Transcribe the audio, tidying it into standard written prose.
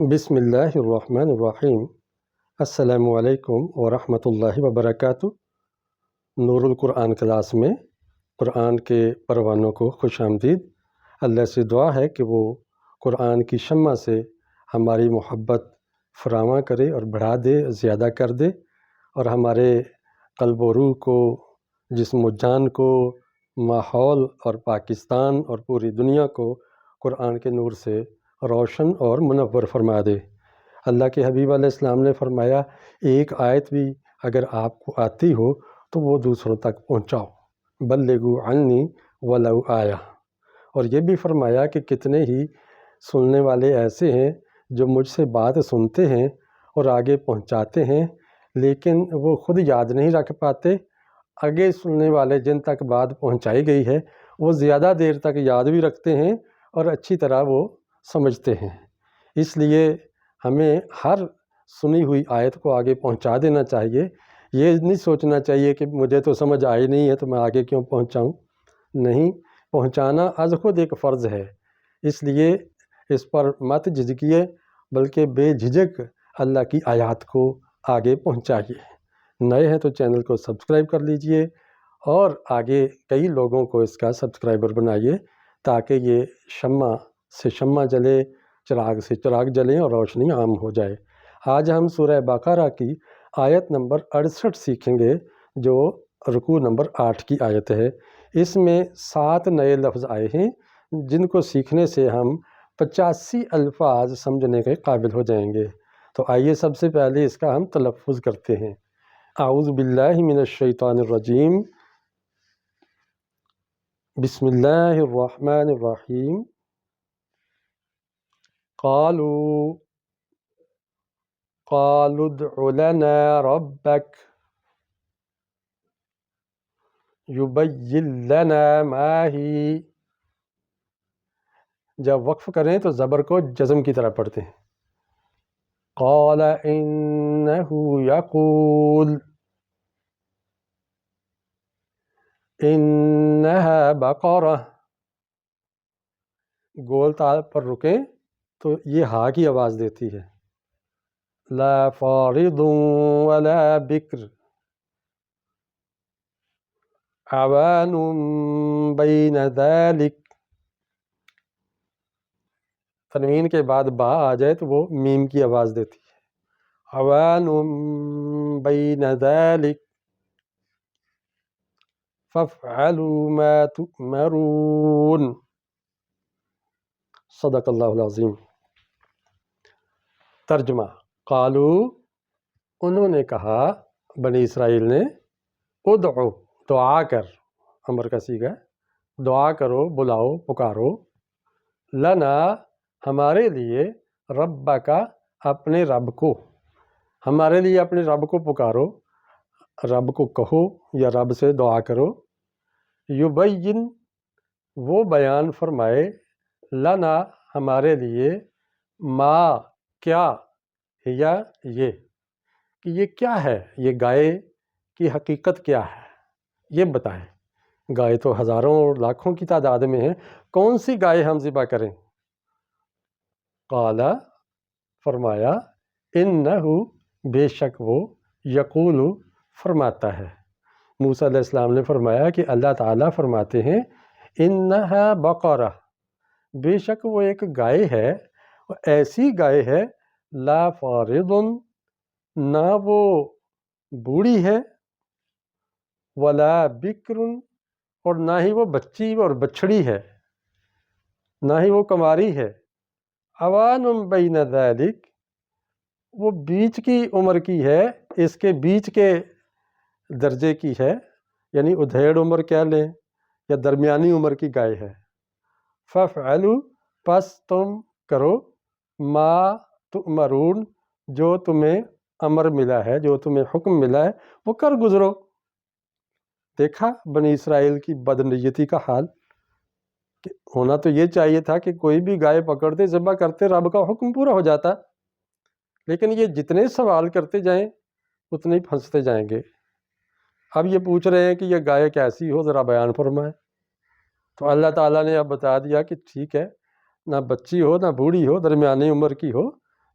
بسم اللہ الرحمن الرحیم۔ السلام علیکم ورحمۃ اللہ وبرکاتہ۔ نور القرآن کلاس میں قرآن کے پروانوں کو خوش آمدید۔ اللہ سے دعا ہے کہ وہ قرآن کی شمع سے ہماری محبت فراواں کرے اور بڑھا دے، زیادہ کر دے، اور ہمارے قلب و روح کو، جسم و جان کو، ماحول اور پاکستان اور پوری دنیا کو قرآن کے نور سے روشن اور منور فرما دے۔ اللہ کے حبیب علیہ السلام نے فرمایا، ایک آیت بھی اگر آپ کو آتی ہو تو وہ دوسروں تک پہنچاؤ، بلغوا عنی ولو آیا۔ اور یہ بھی فرمایا کہ کتنے ہی سننے والے ایسے ہیں جو مجھ سے بات سنتے ہیں اور آگے پہنچاتے ہیں، لیکن وہ خود یاد نہیں رکھ پاتے۔ آگے سننے والے جن تک بات پہنچائی گئی ہے وہ زیادہ دیر تک یاد بھی رکھتے ہیں اور اچھی طرح وہ سمجھتے ہیں۔ اس لیے ہمیں ہر سنی ہوئی آیت کو آگے پہنچا دینا چاہیے۔ یہ نہیں سوچنا چاہیے کہ مجھے تو سمجھ آئی نہیں ہے تو میں آگے کیوں پہنچاؤں۔ نہیں، پہنچانا از خود ایک فرض ہے، اس لیے اس پر مت جھجکیے، بلکہ بے جھجک اللہ کی آیات کو آگے پہنچائیے۔ نئے ہیں تو چینل کو سبسکرائب کر لیجئے اور آگے کئی لوگوں کو اس کا سبسکرائبر بنائیے، تاکہ یہ شمع سے شمع جلے، چراغ سے چراغ جلیں اور روشنی عام ہو جائے۔ آج ہم سورہ بقرہ کی آیت نمبر 68 سیکھیں گے، جو رکوع نمبر 8 کی آیت ہے۔ اس میں 7 نئے لفظ آئے ہیں جن کو سیکھنے سے ہم 85 الفاظ سمجھنے کے قابل ہو جائیں گے۔ تو آئیے سب سے پہلے اس کا ہم تلفظ کرتے ہیں۔ اعوذ باللہ من الشیطان الرجیم، بسم اللہ الرحمن الرحیم۔ قالوا ادع لنا ربك يبين لنا ما هي۔ جب وقف کریں تو زبر کو جزم کی طرح پڑھتے ہیں۔ قال انه يقول انها بقرة۔ گول تال پر رکیں تو یہ ہا کی آواز دیتی ہے۔ لا فارض ولا بکر عوان بین ذلک۔ تنوین کے بعد با آ جائے تو وہ میم کی آواز دیتی ہے۔ عوان بین ذلک فافعلوا ما تؤمرون۔ صدق اللہ العظیم۔ ترجمہ۔ قالو، انہوں نے کہا، بنی اسرائیل نے، ادعو، دعا کر، امر کا صیغہ ہے، دعا کرو، بلاؤ، پکارو، لنا، ہمارے لیے، ربک، اپنے رب کو، ہمارے لیے اپنے رب کو پکارو، رب کو کہو یا رب سے دعا کرو، یبین، وہ بیان فرمائے، لنا، ہمارے لیے، ما، کیا، یا یہ، کہ یہ کیا ہے، یہ گائے کی حقیقت کیا ہے، یہ بتائیں۔ گائے تو ہزاروں اور لاکھوں کی تعداد میں ہے، کون سی گائے ہم ذبح کریں؟ قال، فرمایا، انہ، بے شک وہ، یقول، فرماتا ہے۔ موسیٰ علیہ السلام نے فرمایا کہ اللہ تعالیٰ فرماتے ہیں، انہا بقرہ، بے شک وہ ایک گائے ہے، ایسی گائے ہے، لا فارض، نہ وہ بوڑھی ہے، ولا بکر، اور نہ ہی وہ بچی اور بچھڑی ہے، نہ ہی وہ کماری ہے، عوان بین ذلک، وہ بیچ کی عمر کی ہے، اس کے بیچ کے درجے کی ہے، یعنی ادھیڑ عمر کہہ لیں یا درمیانی عمر کی گائے ہے۔ فافعلوا، پس تم کرو، ما تؤمرون، جو تمہیں امر ملا ہے، جو تمہیں حکم ملا ہے وہ کر گزرو۔ دیکھا بنی اسرائیل کی بدنیتی کا حال، کہ ہونا تو یہ چاہیے تھا کہ کوئی بھی گائے پکڑتے، ذبح کرتے، رب کا حکم پورا ہو جاتا، لیکن یہ جتنے سوال کرتے جائیں اتنے ہی پھنستے جائیں گے۔ اب یہ پوچھ رہے ہیں کہ یہ گائے کیسی ہو، ذرا بیان فرمائیں۔ تو اللہ تعالیٰ نے اب بتا دیا کہ ٹھیک ہے، نہ بچی ہو، نہ بوڑھی ہو، درمیانی عمر کی ہو،